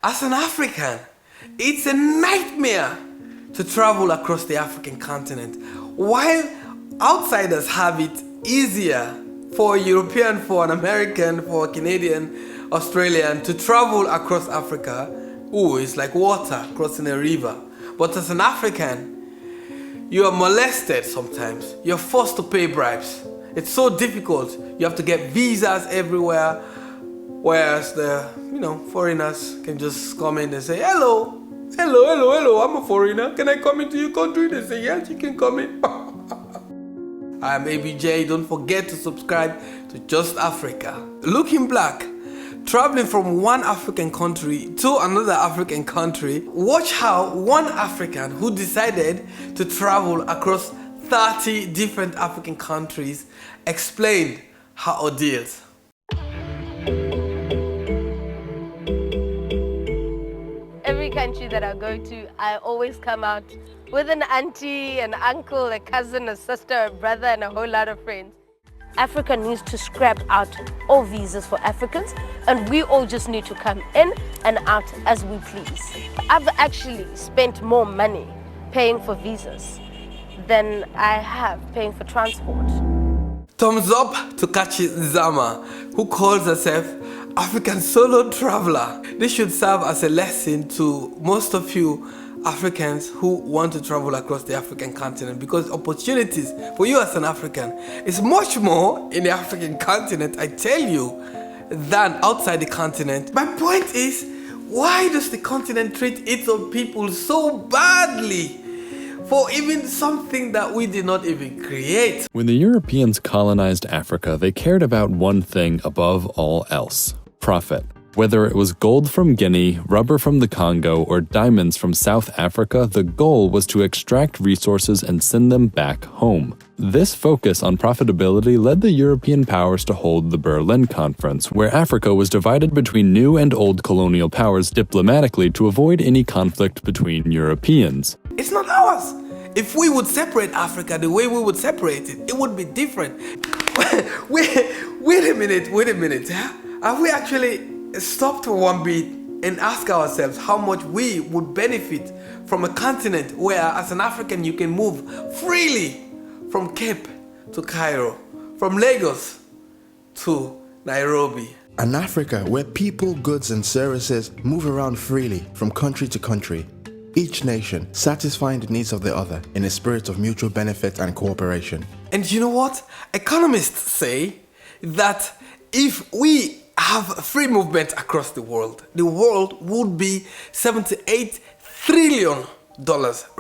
As an African, it's a nightmare to travel across the African continent. While outsiders have it easier for a European, for an American, for a Canadian, Australian to travel across Africa, it's like water crossing a river. But as an African, you are molested sometimes. You're forced to pay bribes. It's so difficult. You have to get visas everywhere, whereas the foreigners can just come in and say, hello, I'm a foreigner. Can I come into your country? They say, yes, you can come in. I'm ABJ. Don't forget to subscribe to Just Africa. Looking Black, traveling from one African country to another African country. Watch how one African who decided to travel across 30 different African countries explained her ordeals. Every country that I go to, I always come out with an auntie, an uncle, a cousin, a sister, a brother, and a whole lot of friends. Africa needs to scrap out all visas for Africans, and we all just need to come in and out as we please. I've actually spent more money paying for visas than I have paying for transport. Thumbs up to Kachi Zama, who calls herself African solo traveler. This should serve as a lesson to most of you Africans who want to travel across the African continent, because opportunities for you as an African is much more in the African continent, I tell you, than outside the continent. My point is, why does the continent treat its own people so badly for even something that we did not even create? When the Europeans colonized Africa, they cared about one thing above all else: profit. Whether it was gold from Guinea, rubber from the Congo, or diamonds from South Africa, the goal was to extract resources and send them back home. This focus on profitability led the European powers to hold the Berlin Conference, where Africa was divided between new and old colonial powers diplomatically to avoid any conflict between Europeans. It's not ours. If we would separate Africa the way we would separate it, it would be different. Wait a minute. Have we actually stopped for one beat and ask ourselves how much we would benefit from a continent where, as an African, you can move freely from Cape to Cairo, from Lagos to Nairobi? An Africa where people, goods and services move around freely from country to country, each nation satisfying the needs of the other in a spirit of mutual benefit and cooperation. And you know what? Economists say that if we have free movement across the world would be $78 trillion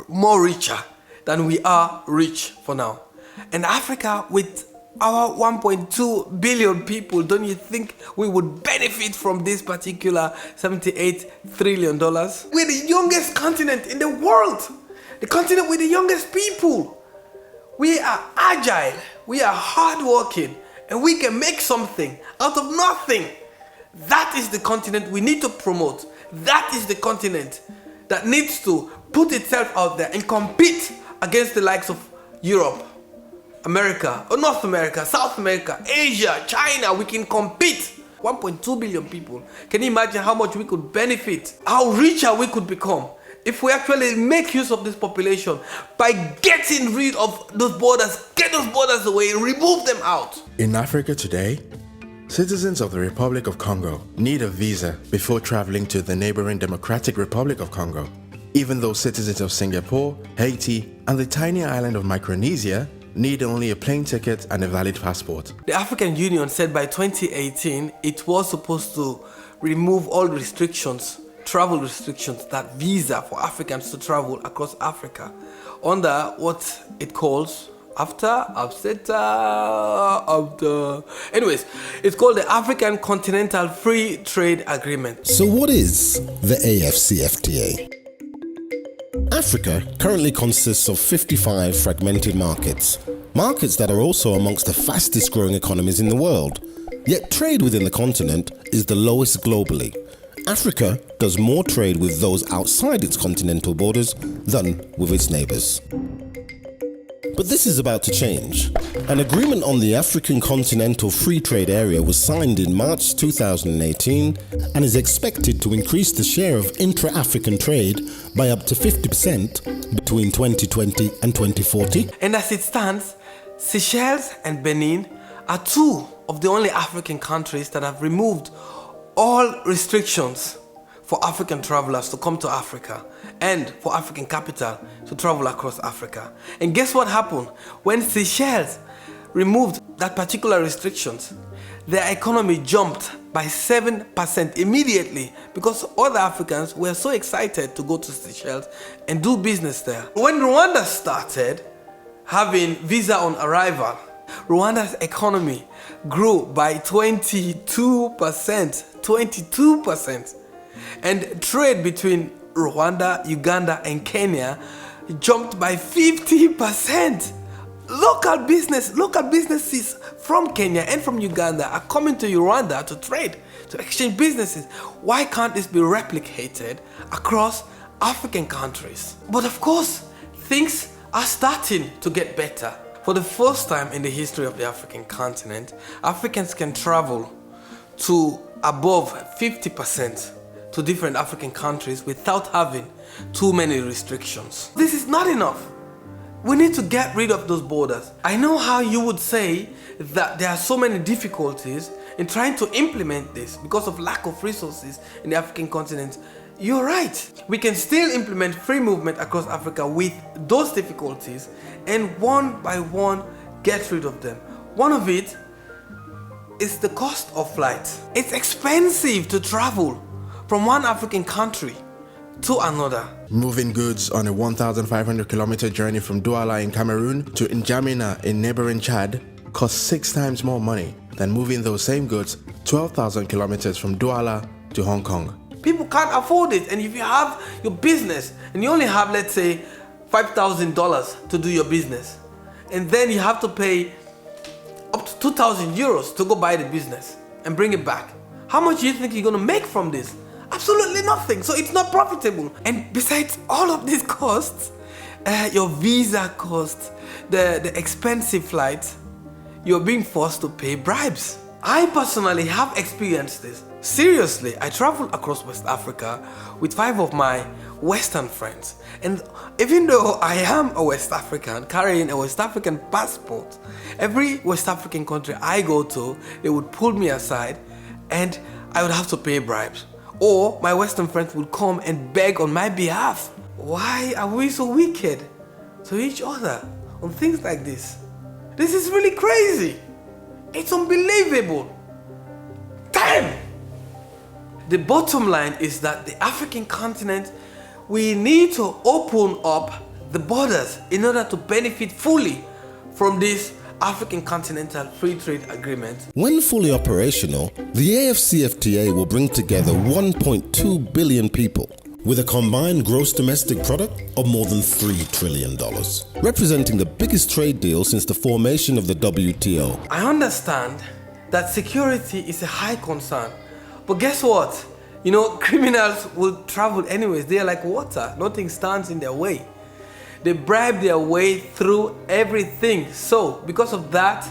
more richer than we are rich for now. And Africa, with our 1.2 billion people, don't you think we would benefit from this particular $78 trillion? We're the youngest continent in the world, the continent with the youngest people. We are agile, we are hardworking, and we can make something out of nothing. That is the continent we need to promote. That is the continent that needs to put itself out there and compete against the likes of Europe, America, or North America, South America, Asia, China. We can compete. 1.2 billion people. Can you imagine how much we could benefit? How richer we could become if we actually make use of this population by getting rid of those borders, get those borders away, remove them out. In Africa today, citizens of the Republic of Congo need a visa before traveling to the neighboring Democratic Republic of Congo, even though citizens of Singapore, Haiti, and the tiny island of Micronesia need only a plane ticket and a valid passport. The African Union said by 2018 it was supposed to remove all restrictions, travel restrictions, that visa for Africans to travel across Africa under what it calls AfCFTA. Anyways, it's called the African Continental Free Trade Agreement. So what is the AfCFTA? Africa currently consists of 55 fragmented markets that are also amongst the fastest growing economies in the world. Yet trade within the continent is the lowest globally. Africa does more trade with those outside its continental borders than with its neighbors. But this is about to change. An agreement on the African Continental Free Trade Area was signed in March 2018 and is expected to increase the share of intra-African trade by up to 50% between 2020 and 2040. And as it stands, Seychelles and Benin are two of the only African countries that have removed all restrictions for African travelers to come to Africa and for African capital to travel across Africa. And guess what happened? When Seychelles removed that particular restrictions, their economy jumped by 7% immediately because other Africans were so excited to go to Seychelles and do business there. When Rwanda started having visa on arrival, Rwanda's economy grew by 22%. And trade between Rwanda, Uganda, and Kenya jumped by 50%. Local businesses from Kenya and from Uganda are coming to Rwanda to trade, to exchange businesses. Why can't this be replicated across African countries? But of course, things are starting to get better. For the first time in the history of the African continent, Africans can travel to above 50% to different African countries without having too many restrictions. This is not enough. We need to get rid of those borders. I know how you would say that there are so many difficulties in trying to implement this because of lack of resources in the African continent. You're right. We can still implement free movement across Africa with those difficulties and one by one get rid of them. One of it is the cost of flight. It's expensive to travel from one African country to another. Moving goods on a 1,500 kilometer journey from Douala in Cameroon to N'Djamena in neighboring Chad costs 6 times more money than moving those same goods 12,000 kilometers from Douala to Hong Kong. People can't afford it, and if you have your business and you only have, let's say, $5,000 to do your business, and then you have to pay up to 2,000 euros to go buy the business and bring it back, how much do you think you're going to make from this? Absolutely nothing. So it's not profitable. And besides all of these costs, your visa costs, the expensive flights, you're being forced to pay bribes. I personally have experienced this. Seriously, I traveled across West Africa with 5 of my Western friends. And even though I am a West African, carrying a West African passport, every West African country I go to, they would pull me aside and I would have to pay bribes. Or my Western friends would come and beg on my behalf. Why are we so wicked to each other on things like this? This is really crazy. It's unbelievable. Damn! The bottom line is that the African continent, we need to open up the borders in order to benefit fully from this African Continental Free Trade Agreement. When fully operational, the AfCFTA will bring together 1.2 billion people with a combined gross domestic product of more than $3 trillion, representing the biggest trade deal since the formation of the WTO. I understand that security is a high concern, but guess what? You know, criminals will travel anyways. They are like water. Nothing stands in their way. They bribe their way through everything. So, because of that,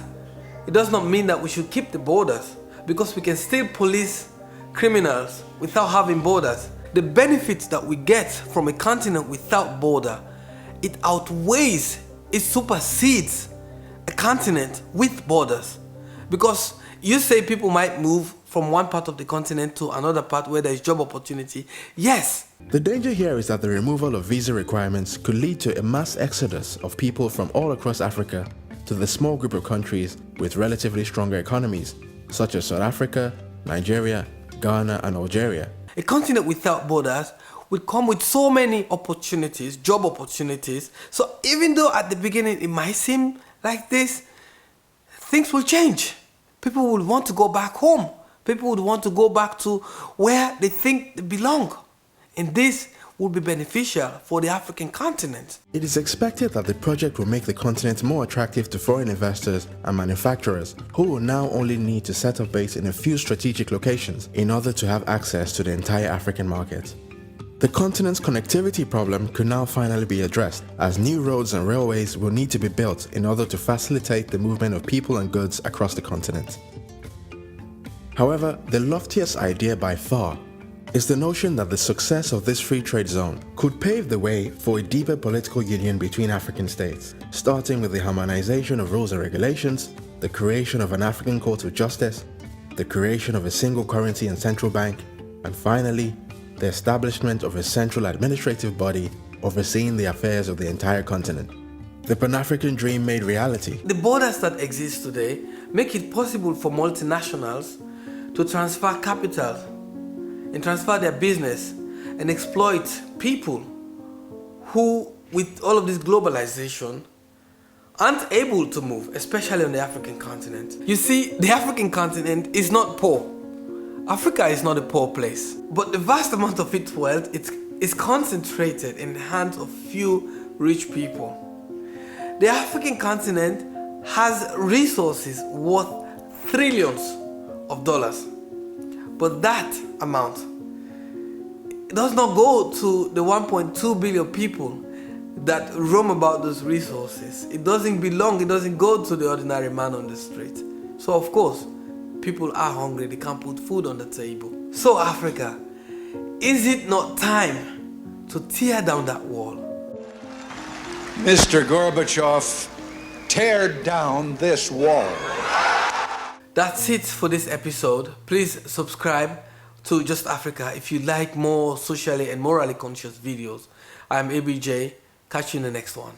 it does not mean that we should keep the borders, because we can still police criminals without having borders. The benefits that we get from a continent without border, it outweighs, it supersedes a continent with borders. Because you say people might move from one part of the continent to another part where there is job opportunity. Yes. The danger here is that the removal of visa requirements could lead to a mass exodus of people from all across Africa to the small group of countries with relatively stronger economies, such as South Africa, Nigeria, Ghana, and Algeria. A continent without borders will come with so many opportunities, job opportunities. So even though at the beginning it might seem like this, things will change. People will want to go back home. People would want to go back to where they think they belong. And this will be beneficial for the African continent. It is expected that the project will make the continent more attractive to foreign investors and manufacturers, who will now only need to set up base in a few strategic locations in order to have access to the entire African market. The continent's connectivity problem could now finally be addressed, as new roads and railways will need to be built in order to facilitate the movement of people and goods across the continent. However, the loftiest idea by far is the notion that the success of this free trade zone could pave the way for a deeper political union between African states, starting with the harmonization of rules and regulations, the creation of an African Court of Justice, the creation of a single currency and central bank, and finally, the establishment of a central administrative body overseeing the affairs of the entire continent. The Pan-African dream made reality. The borders that exist today make it possible for multinationals to transfer capital and transfer their business and exploit people who, with all of this globalization, aren't able to move, especially on the African continent. You see, the African continent is not poor. Africa is not a poor place, but the vast amount of its wealth is concentrated in the hands of few rich people. The African continent has resources worth trillions of dollars, but that amount does not go to the 1.2 billion people that roam about those resources. It doesn't go to the ordinary man on the street. So of course, people are hungry, they can't put food on the table. So Africa, is it not time to tear down that wall? Mr. Gorbachev, tear down this wall. That's it for this episode. Please subscribe to Just Africa if you like more socially and morally conscious videos. I'm ABJ. Catch you in the next one.